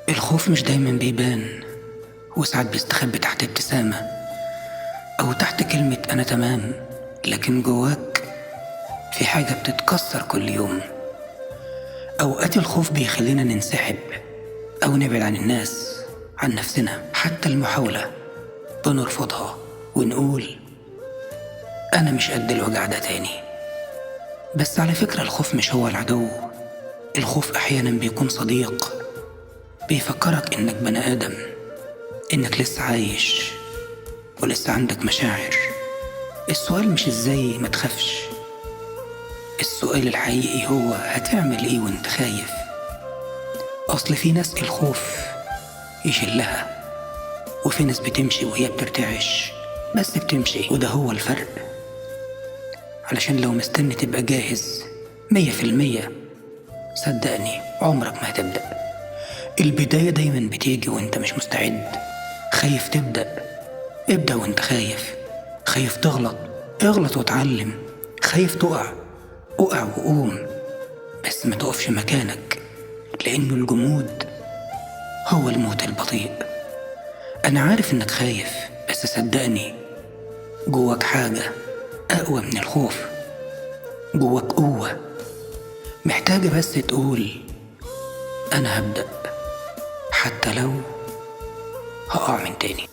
الخوف مش دايما بيبان، وساعات بيستخبي تحت ابتسامة أو تحت كلمة أنا تمام، لكن جواك في حاجة بتتكسر كل يوم. أوقات الخوف بيخلينا ننسحب أو نبعد عن الناس، عن نفسنا، حتى المحاولة بنرفضها ونقول أنا مش قد الوجع ده تاني. بس على فكرة الخوف مش هو العدو، الخوف أحيانا بيكون صديق، بيفكرك إنك بني آدم، إنك لسه عايش ولسه عندك مشاعر. السؤال مش إزاي ما تخافش، السؤال الحقيقي هو هتعمل إيه وإنت خايف. أصل في ناس الخوف يشلها، وفي ناس بتمشي وهي بترتعش، بس بتمشي، وده هو الفرق. علشان لو مستني تبقى جاهز 100%، صدقني عمرك ما هتبدأ. البداية دايما بتيجي وانت مش مستعد. خايف تبدأ، ابدأ وانت خايف. خايف تغلط، اغلط واتعلم. خايف تقع، اقع وقوم، بس ما تقفش مكانك، لأنه الجمود هو الموت البطيء. أنا عارف إنك خايف، بس صدقني جواك حاجة أقوى من الخوف. جواك قوة محتاجة بس تقول أنا هبدأ، حتى لو هقع من تاني.